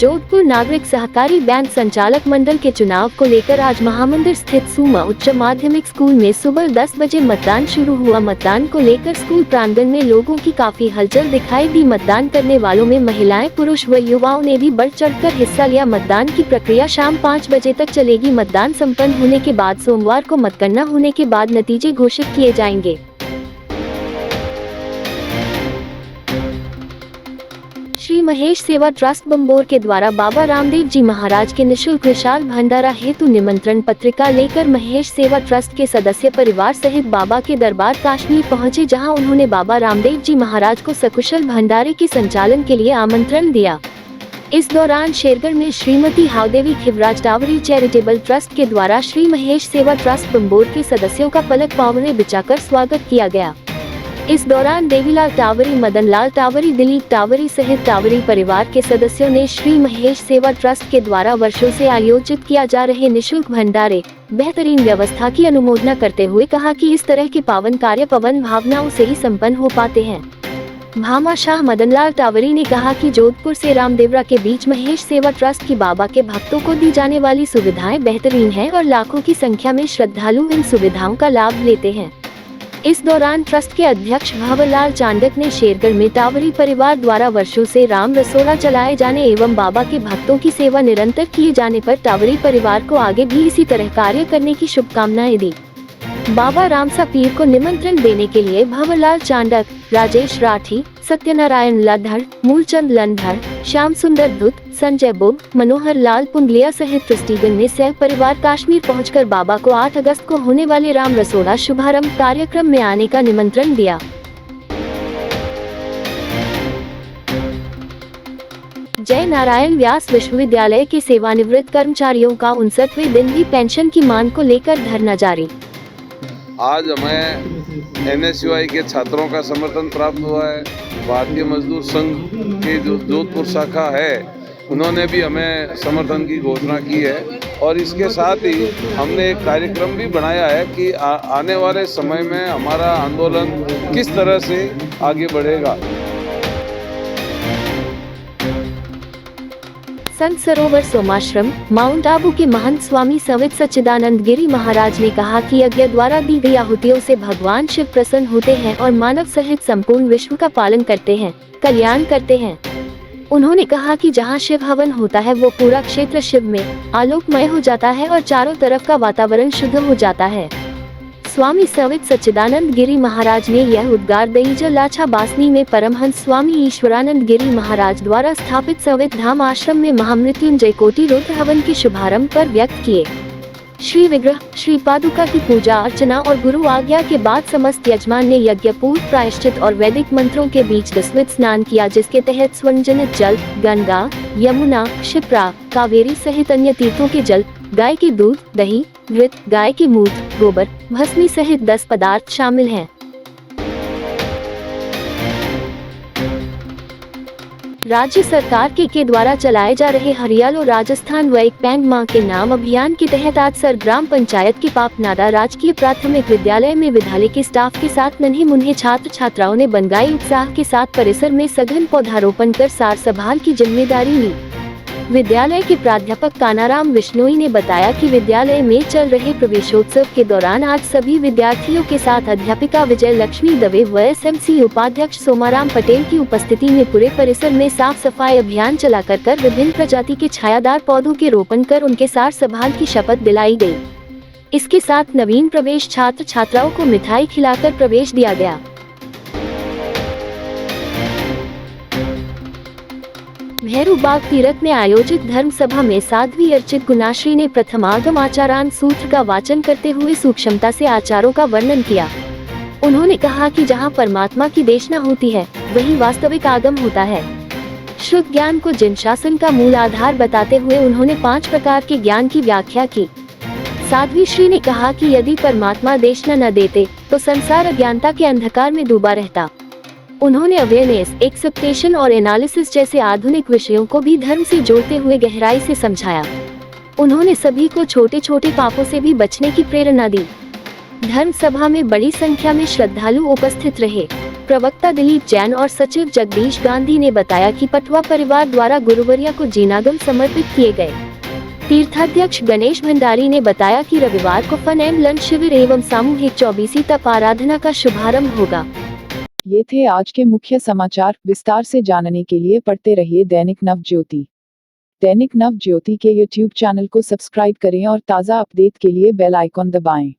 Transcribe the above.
जोधपुर नागरिक सहकारी बैंक संचालक मंडल के चुनाव को लेकर आज महामंदिर स्थित सुमा उच्च माध्यमिक स्कूल में सुबह 10 बजे मतदान शुरू हुआ। मतदान को लेकर स्कूल प्रांगण में लोगों की काफी हलचल दिखाई दी। मतदान करने वालों में महिलाएं, पुरुष व युवाओं ने भी बढ़ चढ़कर हिस्सा लिया। मतदान की प्रक्रिया शाम 5 बजे तक चलेगी। मतदान संपन्न होने के बाद सोमवार को मतगणना होने के बाद नतीजे घोषित किए जाएंगे। श्री महेश सेवा ट्रस्ट बंबोर के द्वारा बाबा रामदेव जी महाराज के निःशुल्क विशाल भंडारा हेतु निमंत्रण पत्रिका लेकर महेश सेवा ट्रस्ट के सदस्य परिवार सहित बाबा के दरबार काश्मीर पहुंचे, जहां उन्होंने बाबा रामदेव जी महाराज को सकुशल भंडारे के संचालन के लिए आमंत्रण दिया। इस दौरान शेरगढ़ में श्रीमती हावदेवी खिवराज टावरी चैरिटेबल ट्रस्ट के द्वारा श्री महेश सेवा ट्रस्ट बंबोर के सदस्यों का पलक पावने बिछाकर स्वागत किया गया। इस दौरान देवीलाल टावरी, मदन लाल टावरी, दिलीप टावरी सहित टावरी परिवार के सदस्यों ने श्री महेश सेवा ट्रस्ट के द्वारा वर्षों से आयोजित किया जा रहे निःशुल्क भंडारे, बेहतरीन व्यवस्था की अनुमोदना करते हुए कहा कि इस तरह के पावन कार्य पवन भावनाओं से ही संपन्न हो पाते हैं। भामाशाह मदन लाल टावरी ने कहा कि जोधपुर से रामदेवरा के बीच महेश सेवा ट्रस्ट की बाबा के भक्तों को दी जाने वाली सुविधाएं बेहतरीन हैं और लाखों की संख्या में श्रद्धालु इन सुविधाओं का लाभ लेते हैं। इस दौरान ट्रस्ट के अध्यक्ष भंवरलाल चांडक ने शेरगढ़ में टावरी परिवार द्वारा वर्षों से राम रसोड़ा चलाए जाने एवं बाबा के भक्तों की सेवा निरंतर किए जाने पर टावरी परिवार को आगे भी इसी तरह कार्य करने की शुभकामनाएं दी। बाबा रामसा पीर को निमंत्रण देने के लिए भंवरलाल चांडक, राजेश राठी, सत्यनारायण लधर, मूलचंद लंधर, श्याम सुंदर धुत, संजय बुब, मनोहर लाल पुंगलिया सहित ट्रस्टीगण ने सह परिवार काश्मीर पहुंचकर बाबा को 8 अगस्त को होने वाले राम रसोड़ा शुभारंभ कार्यक्रम में आने का निमंत्रण दिया। जय नारायण व्यास विश्वविद्यालय के सेवानिवृत्त कर्मचारियों का 59वें दिन भी पेंशन की मांग को लेकर धरना जारी। आज हमें NSUI के छात्रों का समर्थन प्राप्त हुआ है। भारतीय मजदूर संघ के जो जोधपुर शाखा है, उन्होंने भी हमें समर्थन की घोषणा की है और इसके साथ ही हमने एक कार्यक्रम भी बनाया है कि आने वाले समय में हमारा आंदोलन किस तरह से आगे बढ़ेगा। संत सरोवर सोमाश्रम माउंट आबू के महंत स्वामी संवित सच्चिदानंद गिरी महाराज ने कहा कि यज्ञ द्वारा दी गई आहुतियों से भगवान शिव प्रसन्न होते हैं और मानव सहित संपूर्ण विश्व का पालन करते हैं, कल्याण करते हैं। उन्होंने कहा कि जहां शिव हवन होता है वो पूरा क्षेत्र शिव में आलोकमय हो जाता है और चारों तरफ का वातावरण शुद्ध हो जाता है। स्वामी संवित सच्चिदानंद गिरी महाराज ने यह उद्गार दईज लाछा बासनी में परमहंस स्वामी ईश्वरानंद गिरी महाराज द्वारा स्थापित संवित धाम आश्रम में महामृत्युंजय कोटि रुद्र हवन के शुभारंभ पर व्यक्त किए। श्री विग्रह, श्री पादुका की पूजा अर्चना और गुरु आज्ञा के बाद समस्त यजमान ने यज्ञ पूर्व प्रायश्चित और वैदिक मंत्रों के बीच दस्वित स्नान किया, जिसके तहत स्वर्णजनित जल, गंगा, यमुना, क्षिप्रा, कावेरी सहित अन्य तीर्थों के जल, गाय के दूध, दही, घृत, गाय के मूत्र, गोबर, भस्मी सहित 10 पदार्थ शामिल हैं। राज्य सरकार के द्वारा चलाए जा रहे हरियालो राजस्थान व एक पैंग मां के नाम अभियान के तहत आज सर ग्राम पंचायत के पापनाडा राजकीय प्राथमिक विद्यालय में विद्यालय के स्टाफ के साथ नन्हे मुन्ने छात्र छात्राओं ने बनगाई उत्साह के साथ परिसर में सघन पौधारोपण कर सार संभाल की जिम्मेदारी ली। विद्यालय के प्राध्यापक कानाराम विश्नोई ने बताया कि विद्यालय में चल रहे प्रवेशोत्सव के दौरान आज सभी विद्यार्थियों के साथ अध्यापिका विजय लक्ष्मी दवे व SMC उपाध्यक्ष सोमाराम पटेल की उपस्थिति में पूरे परिसर में साफ सफाई अभियान चलाकर विभिन्न प्रजाति के छायादार पौधों के रोपण कर उनके सार संभाल की शपथ दिलाई गई। इसके साथ नवीन प्रवेश छात्र छात्राओं को मिठाई खिलाकर प्रवेश दिया गया। भैरू बाग तीरथ में आयोजित धर्म सभा में साध्वी अर्चित गुनाश्री ने प्रथमागम आचारान सूत्र का वाचन करते हुए सूक्ष्मता से आचारों का वर्णन किया। उन्होंने कहा कि जहां परमात्मा की देशना होती है, वहीं वास्तविक आगम होता है। शुद्ध ज्ञान को जिन शासन का मूल आधार बताते हुए उन्होंने 5 प्रकार के ज्ञान की व्याख्या की। साध्वी श्री ने कहा कि यदि परमात्मा देशना न देते तो संसार अज्ञानता के अंधकार में डूबा रहता। उन्होंने अवेयरनेस, एक्सेप्टेशन और एनालिसिस जैसे आधुनिक विषयों को भी धर्म से जोड़ते हुए गहराई से समझाया। उन्होंने सभी को छोटे छोटे पापों से भी बचने की प्रेरणा दी। धर्म सभा में बड़ी संख्या में श्रद्धालु उपस्थित रहे। प्रवक्ता दिलीप जैन और सचिव जगदीश गांधी ने बताया कि पटवा परिवार द्वारा गुरुवरिया को जीनागम समर्पित किए गए। तीर्थाध्यक्ष गणेश भंडारी ने बताया कि रविवार को फन एंड लंच शिविर एवं सामूहिक 24 तप आराधना का शुभारंभ होगा। ये थे आज के मुख्य समाचार। विस्तार से जानने के लिए पढ़ते रहिए दैनिक नवज्योति। दैनिक नवज्योति के YouTube चैनल को सब्सक्राइब करें और ताज़ा अपडेट के लिए बेल आइकॉन दबाएं।